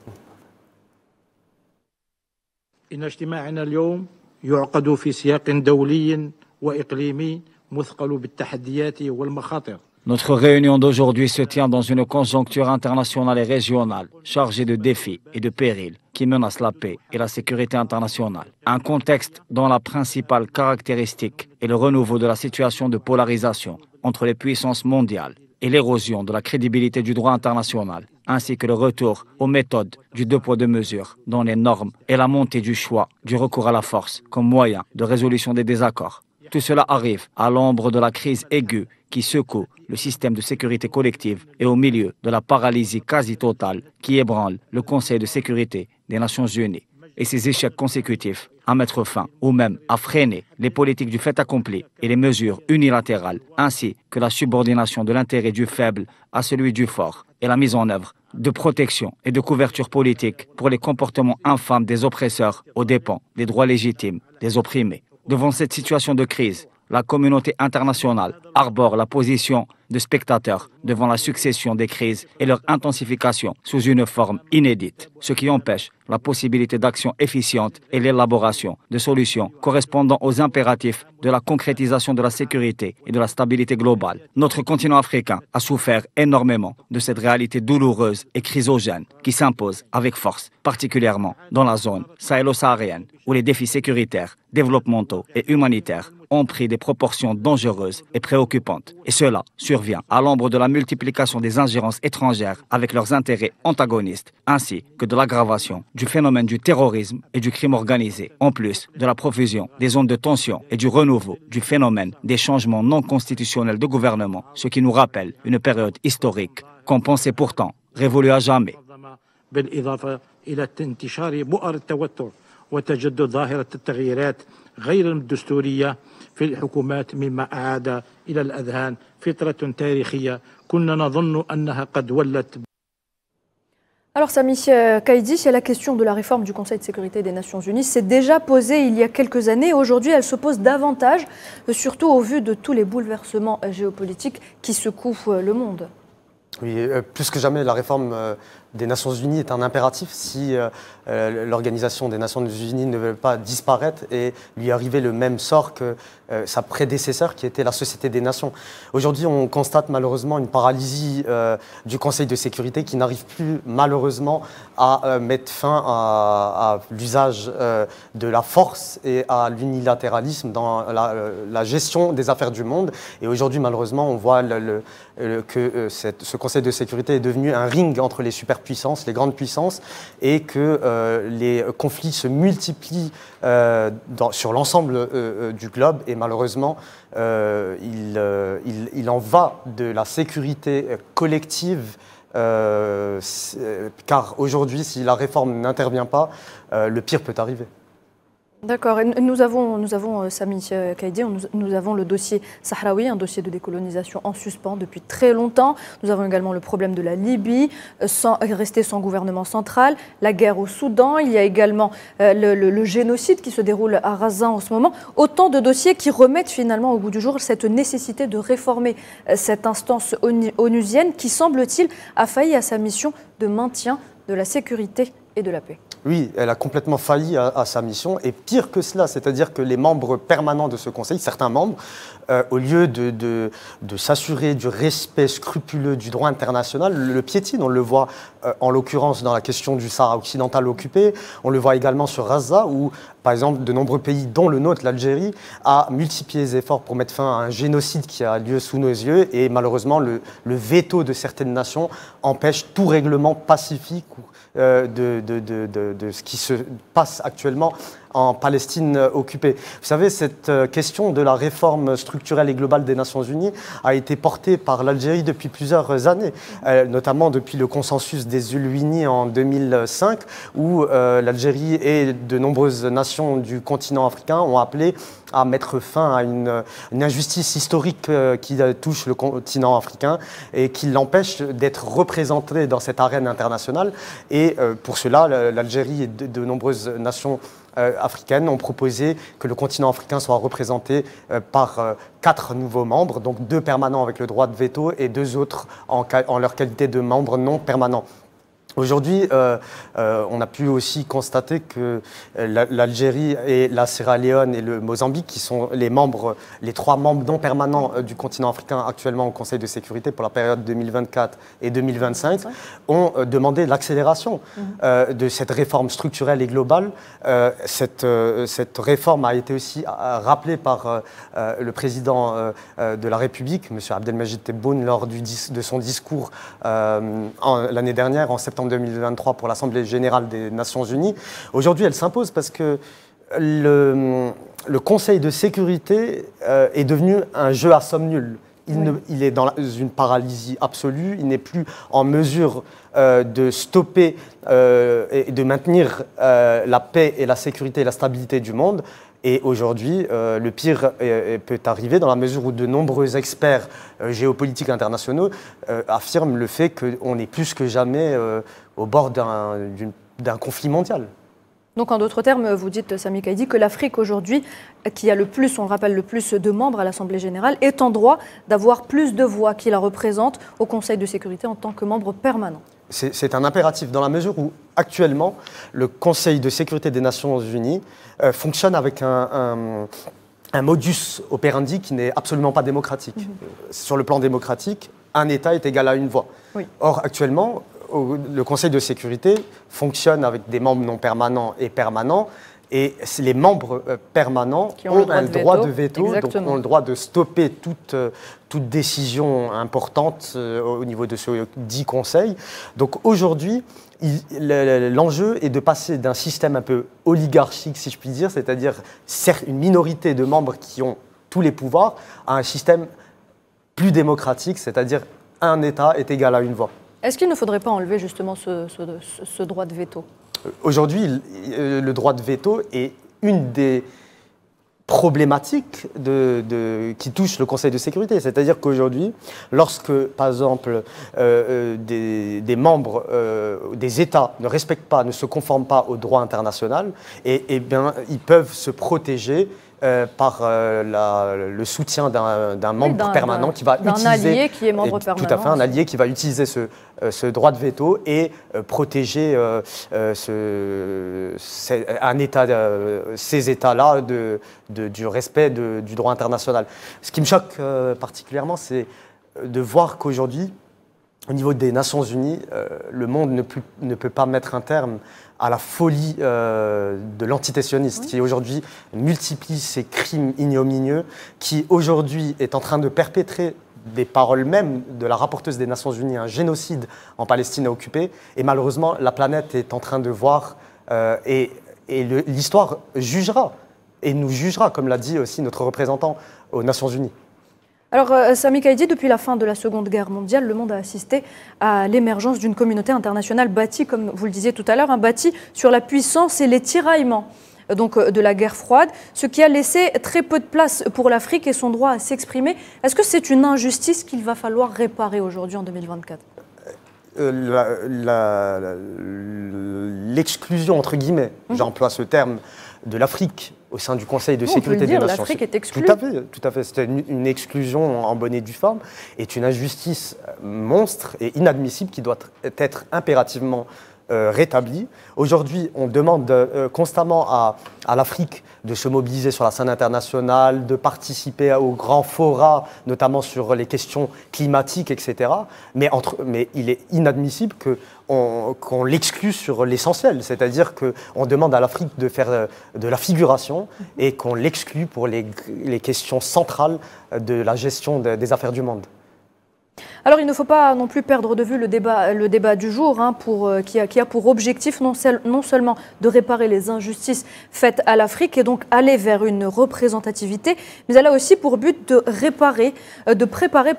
إن اجتماعنا اليوم يعقد في سياق دولي وإقليمي مثقل بالتحديات والمخاطر. Notre réunion d'aujourd'hui se tient dans une conjoncture internationale et régionale chargée de défis et de périls qui menacent la paix et la sécurité internationale. Un contexte dont la principale caractéristique est le renouveau de la situation de polarisation entre les puissances mondiales et l'érosion de la crédibilité du droit international, ainsi que le retour aux méthodes du deux poids deux mesures dans les normes et la montée du choix du recours à la force comme moyen de résolution des désaccords. Tout cela arrive à l'ombre de la crise aiguë qui secoue le système de sécurité collective et au milieu de la paralysie quasi totale qui ébranle le Conseil de sécurité des Nations Unies. Et ces échecs consécutifs à mettre fin ou même à freiner les politiques du fait accompli et les mesures unilatérales, ainsi que la subordination de l'intérêt du faible à celui du fort et la mise en œuvre de protection et de couverture politique pour les comportements infâmes des oppresseurs aux dépens des droits légitimes des opprimés. Devant cette situation de crise, la communauté internationale arbore la position de spectateur devant la succession des crises et leur intensification sous une forme inédite, ce qui empêche la possibilité d'action efficiente et l'élaboration de solutions correspondant aux impératifs de la concrétisation de la sécurité et de la stabilité globale. Notre continent africain a souffert énormément de cette réalité douloureuse et chrysogène qui s'impose avec force, particulièrement dans la zone sahélo-saharienne, où les défis sécuritaires, développementaux et humanitaires ont pris des proportions dangereuses et préoccupantes. Et cela survient à l'ombre de la multiplication des ingérences étrangères avec leurs intérêts antagonistes, ainsi que de l'aggravation du phénomène du terrorisme et du crime organisé, en plus de la profusion des zones de tension et du renouveau du phénomène des changements non constitutionnels de gouvernement, ce qui nous rappelle une période historique qu'on pensait pourtant révolue à jamais. غير الدستورية في الحكومات مما أعاد إلى الأذهان فترة تاريخية كنا نظن أنها قد ولت. Alors Sami Qaïdi, la question de la réforme du Conseil de sécurité des Nations Unies s'est déjà posée il y a quelques années. Aujourd'hui, elle se pose davantage, surtout au vu de tous les bouleversements géopolitiques qui secouent le monde. Oui, plus que jamais, la réforme des Nations Unies est un impératif si l'Organisation des Nations Unies ne veut pas disparaître et lui arriver le même sort que sa prédécesseur qui était la Société des Nations. Aujourd'hui, on constate malheureusement une paralysie du Conseil de sécurité qui n'arrive plus malheureusement à mettre fin à l'usage de la force et à l'unilatéralisme dans la gestion des affaires du monde. Et aujourd'hui, malheureusement, on voit que ce Conseil de sécurité est devenu un ring entre les superpuissances, les grandes puissances, et que les conflits se multiplient sur l'ensemble du globe. Et malheureusement, il en va de la sécurité collective, car aujourd'hui, si la réforme n'intervient pas, le pire peut arriver. D'accord. Nous avons Sami Qaïdi, nous avons le dossier sahraoui, un dossier de décolonisation en suspens depuis très longtemps. Nous avons également le problème de la Libye, rester sans gouvernement central, la guerre au Soudan. Il y a également le génocide qui se déroule à Gaza en ce moment. Autant de dossiers qui remettent finalement au goût du jour cette nécessité de réformer cette instance onusienne qui, semble-t-il, a failli à sa mission de maintien de la sécurité et de la paix. Oui, elle a complètement failli à sa mission, et pire que cela, c'est-à-dire que les membres permanents de ce Conseil, certains membres, au lieu de s'assurer du respect scrupuleux du droit international, le piétinent. On le voit en l'occurrence dans la question du Sahara occidental occupé, on le voit également sur Gaza, où Par exemple, de nombreux pays, dont le nôtre, l'Algérie, a multiplié les efforts pour mettre fin à un génocide qui a lieu sous nos yeux. Et malheureusement, le veto de certaines nations empêche tout règlement pacifique de ce qui se passe actuellement en Palestine occupée. Vous savez, cette question de la réforme structurelle et globale des Nations Unies a été portée par l'Algérie depuis plusieurs années, notamment depuis le consensus des Ulwini en 2005, où l'Algérie et de nombreuses nations du continent africain ont appelé à mettre fin à une injustice historique qui touche le continent africain et qui l'empêche d'être représenté dans cette arène internationale. Et pour cela, l'Algérie et de nombreuses nations africaines ont proposé que le continent africain soit représenté par 4 nouveaux membres, donc 2 permanents avec le droit de veto et 2 autres en leur qualité de membres non permanents. Aujourd'hui, on a pu aussi constater que l'Algérie et la Sierra Leone et le Mozambique, qui sont les 3 membres non permanents du continent africain actuellement au Conseil de sécurité pour la période 2024 et 2025, ont demandé l'accélération de cette réforme structurelle et globale. Cette réforme a été aussi rappelée par le président de la République, M. Abdelmajid Tebboune, lors de son discours l'année dernière, en septembre 2023 pour l'Assemblée générale des Nations Unies. Aujourd'hui, elle s'impose parce que le Conseil de sécurité est devenu un jeu à somme nulle. Il est dans une paralysie absolue, il n'est plus en mesure de stopper et de maintenir la paix et la sécurité et la stabilité du monde. Et aujourd'hui, le pire peut arriver dans la mesure où de nombreux experts géopolitiques internationaux affirment le fait qu'on est plus que jamais au bord d'un conflit mondial. Donc en d'autres termes, vous dites, Sami Kaidi, que l'Afrique aujourd'hui, qui a le plus, on le rappelle, le plus de membres à l'Assemblée générale, est en droit d'avoir plus de voix qui la représentent au Conseil de sécurité en tant que membre permanent. C'est un impératif dans la mesure où, actuellement, le Conseil de sécurité des Nations Unies fonctionne avec un modus operandi qui n'est absolument pas démocratique. Sur le plan démocratique, un État est égal à une voix. Or, actuellement, le Conseil de sécurité fonctionne avec des membres non permanents et permanents. Et les membres permanents ont un droit de veto, donc ont le droit de stopper toute décision importante au niveau de ce dit conseil. Donc aujourd'hui, l'enjeu est de passer d'un système un peu oligarchique, si je puis dire, c'est-à-dire une minorité de membres qui ont tous les pouvoirs, à un système plus démocratique, c'est-à-dire un État est égal à une voix. Est-ce qu'il ne faudrait pas enlever justement ce droit de veto ? Aujourd'hui, le droit de veto est une des problématiques qui touchent le Conseil de sécurité. C'est-à-dire qu'aujourd'hui, lorsque, par exemple, des membres des États ne respectent pas, ne se conforment pas au droit international, eh bien, ils peuvent se protéger par le soutien d'un membre permanent qui va utiliser... Un allié qui est membre permanent. Tout à fait, un allié qui va utiliser ce droit de veto et protéger ces États-là du respect du droit international. Ce qui me choque particulièrement, c'est de voir qu'aujourd'hui, au niveau des Nations Unies, le monde ne peut pas mettre un terme à la folie de l'entité sioniste qui aujourd'hui multiplie ces crimes ignominieux, qui aujourd'hui est en train de perpétrer des paroles même de la rapporteuse des Nations Unies, un génocide en Palestine occupée. Et malheureusement, la planète est en train de voir et l'histoire jugera et nous jugera, comme l'a dit aussi notre représentant aux Nations Unies. Alors, Sami Kaidi, depuis la fin de la Seconde Guerre mondiale, le monde a assisté à l'émergence d'une communauté internationale bâtie, comme vous le disiez tout à l'heure, bâtie sur la puissance et les tiraillements de la guerre froide, ce qui a laissé très peu de place pour l'Afrique et son droit à s'exprimer. Est-ce que c'est une injustice qu'il va falloir réparer aujourd'hui en 2024 ? L'exclusion, entre guillemets, j'emploie ce terme, de l'Afrique au sein du Conseil de sécurité des Nations Unies. L'Afrique est exclue. Tout à fait. C'est une exclusion en bonne et due forme, est une injustice monstre et inadmissible qui doit être impérativement rétablie. Aujourd'hui, on demande constamment à l'Afrique de se mobiliser sur la scène internationale, de participer aux grands forats, notamment sur les questions climatiques, etc. Mais il est inadmissible qu'on l'exclue sur l'essentiel, c'est-à-dire qu'on demande à l'Afrique de faire de la figuration et qu'on l'exclue pour les questions centrales de la gestion des affaires du monde. Alors il ne faut pas non plus perdre de vue le débat du jour qui a pour objectif non seulement de réparer les injustices faites à l'Afrique et donc aller vers une représentativité, mais elle a aussi pour but de préparer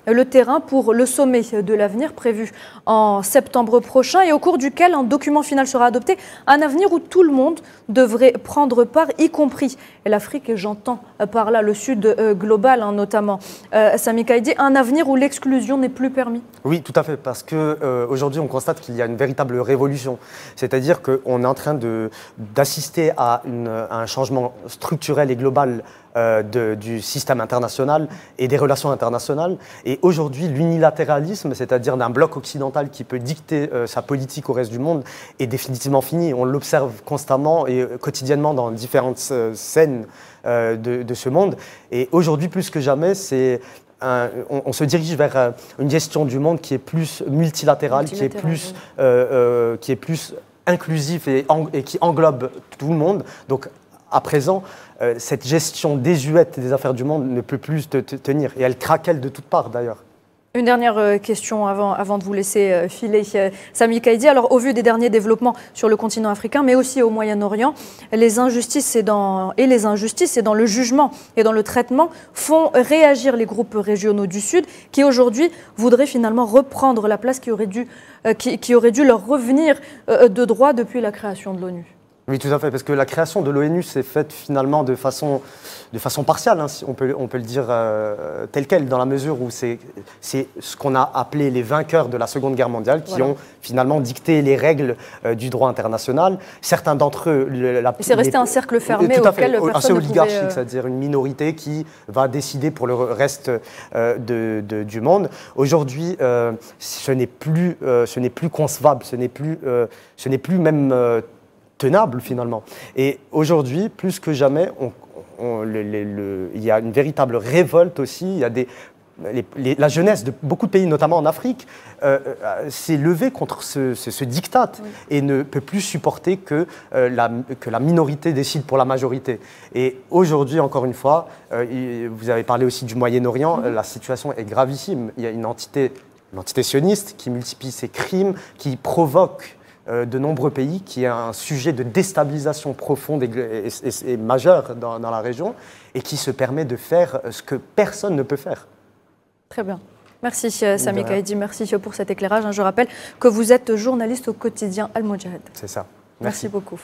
le terrain pour le sommet de l'avenir prévu en septembre prochain et au cours duquel un document final sera adopté, un avenir où tout le monde devrait prendre part, y compris l'Afrique, et j'entends par là le Sud global notamment. Sami Kaidi, un avenir où l'exclusion n'est plus permis. Oui, tout à fait, parce qu'aujourd'hui, on constate qu'il y a une véritable révolution. C'est-à-dire qu'on est en train d'assister à un changement structurel et global du système international et des relations internationales. Et aujourd'hui, l'unilatéralisme, c'est-à-dire d'un bloc occidental qui peut dicter sa politique au reste du monde, est définitivement fini. On l'observe constamment et quotidiennement dans différentes scènes de ce monde. Et aujourd'hui, plus que jamais, on se dirige vers une gestion du monde qui est plus multilatérale, qui est plus inclusif et qui englobe tout le monde. Donc, à présent, cette gestion désuète des affaires du monde ne peut plus tenir. Et elle craquelle de toutes parts, d'ailleurs. Une dernière question avant de vous laisser filer, Sami Kaidi. Alors, au vu des derniers développements sur le continent africain, mais aussi au Moyen-Orient, les injustices et dans le jugement et dans le traitement font réagir les groupes régionaux du Sud qui aujourd'hui voudraient finalement reprendre la place qui aurait dû leur revenir de droit depuis la création de l'ONU. Oui, tout à fait, parce que la création de l'ONU s'est faite finalement de façon partiale, si on peut le dire tel quel, dans la mesure où c'est ce qu'on a appelé les vainqueurs de la Seconde Guerre mondiale qui ont finalement dicté les règles du droit international. Certains d'entre eux... c'est resté un cercle fermé auquel personne assez oligarchique, ne pouvait... c'est-à-dire une minorité qui va décider pour le reste du monde. Aujourd'hui, ce n'est plus concevable, ce n'est plus même... tenable finalement. Et aujourd'hui, plus que jamais, il y a une véritable révolte aussi. Il y a la jeunesse de beaucoup de pays, notamment en Afrique, s'est levée contre ce diktat et ne peut plus supporter que la minorité décide pour la majorité. Et aujourd'hui, encore une fois, vous avez parlé aussi du Moyen-Orient, la situation est gravissime. Il y a une entité sioniste qui multiplie ses crimes, qui provoque de nombreux pays, qui est un sujet de déstabilisation profonde et majeure dans la région, et qui se permet de faire ce que personne ne peut faire. Très bien. Merci Sami Kaidi, merci pour cet éclairage. Je rappelle que vous êtes journaliste au quotidien Al-Moudjahid. C'est ça. Merci beaucoup.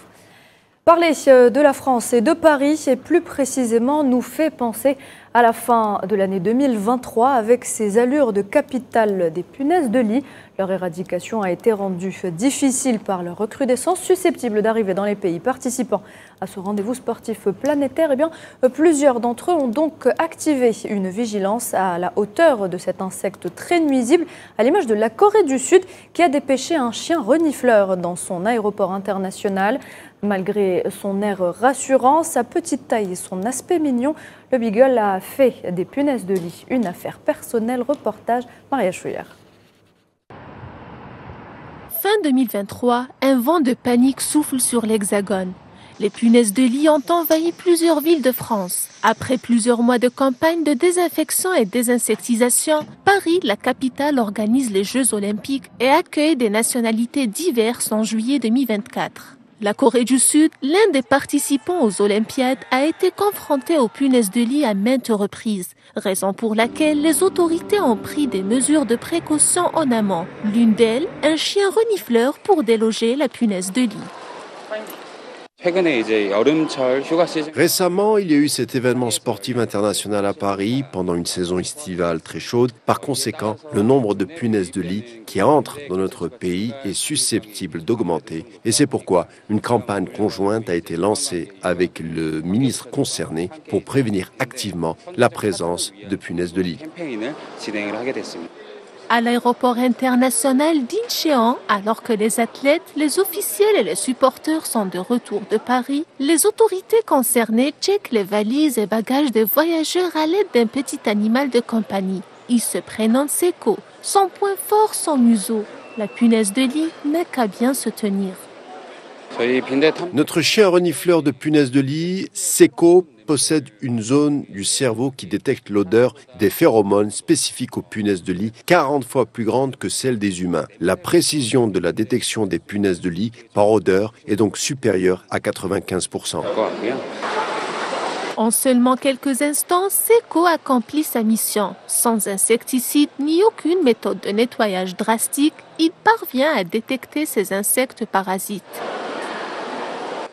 Parler de la France et de Paris, et plus précisément, nous fait penser à la fin de l'année 2023 avec ses allures de capitale des punaises de lit. Leur éradication a été rendue difficile par leur recrudescence, susceptible d'arriver dans les pays participants à ce rendez-vous sportif planétaire. Eh bien, plusieurs d'entre eux ont donc activé une vigilance à la hauteur de cet insecte très nuisible, à l'image de la Corée du Sud qui a dépêché un chien renifleur dans son aéroport international. Malgré son air rassurant, sa petite taille et son aspect mignon, le Beagle a fait des punaises de lit une affaire personnelle. Reportage Maria Chouillère. Fin 2023, un vent de panique souffle sur l'Hexagone. Les punaises de lit ont envahi plusieurs villes de France. Après plusieurs mois de campagne de désinfection et désinsectisation, Paris, la capitale, organise les Jeux Olympiques et accueille des nationalités diverses en juillet 2024. La Corée du Sud, l'un des participants aux Olympiades, a été confronté aux punaises de lit à maintes reprises, raison pour laquelle les autorités ont pris des mesures de précaution en amont. L'une d'elles, un chien renifleur pour déloger la punaise de lit. Récemment, il y a eu cet événement sportif international à Paris pendant une saison estivale très chaude. Par conséquent, le nombre de punaises de lit qui entrent dans notre pays est susceptible d'augmenter. Et c'est pourquoi une campagne conjointe a été lancée avec le ministre concerné pour prévenir activement la présence de punaises de lit. À l'aéroport international d'Incheon, alors que les athlètes, les officiels et les supporters sont de retour de Paris, les autorités concernées checkent les valises et bagages des voyageurs à l'aide d'un petit animal de compagnie. Il se prénomme Seko. Son point fort, son museau. La punaise de lit n'a qu'à bien se tenir. Notre chien renifleur de punaises de lit, Seko, possède une zone du cerveau qui détecte l'odeur des phéromones spécifiques aux punaises de lit, 40 fois plus grande que celle des humains. La précision de la détection des punaises de lit par odeur est donc supérieure à 95%. En seulement quelques instants, Seko accomplit sa mission. Sans insecticide ni aucune méthode de nettoyage drastique, il parvient à détecter ces insectes parasites.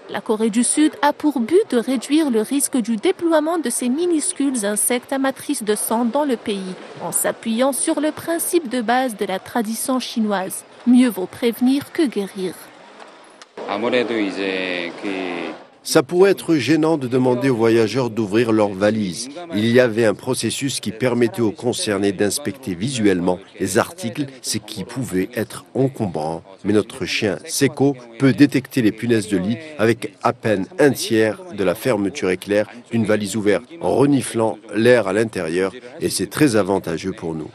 La Corée du Sud a pour but de réduire le risque du déploiement de ces minuscules insectes amatrices de sang dans le pays, en s'appuyant sur le principe de base de la tradition chinoise. Mieux vaut prévenir que guérir. Ça pourrait être gênant de demander aux voyageurs d'ouvrir leurs valises. Il y avait un processus qui permettait aux concernés d'inspecter visuellement les articles, ce qui pouvait être encombrant. Mais notre chien, Seko, peut détecter les punaises de lit avec à peine un tiers de la fermeture éclair d'une valise ouverte, en reniflant l'air à l'intérieur, et c'est très avantageux pour nous.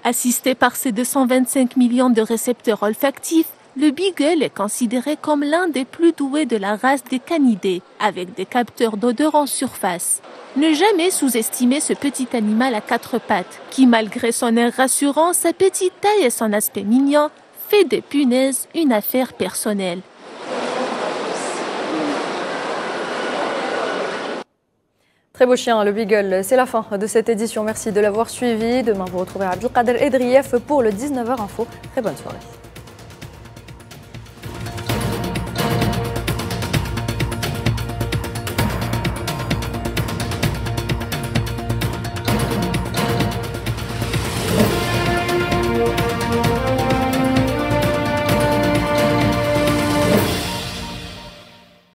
Assisté par ses 225 millions de récepteurs olfactifs, le Beagle est considéré comme l'un des plus doués de la race des canidés, avec des capteurs d'odeur en surface. Ne jamais sous-estimer ce petit animal à 4 pattes, qui malgré son air rassurant, sa petite taille et son aspect mignon, fait des punaises une affaire personnelle. Très beau chien, le Beagle. C'est la fin de cette édition. Merci de l'avoir suivi. Demain, vous retrouverez Abdelkader Edrieff pour le 19h Info. Très bonne soirée.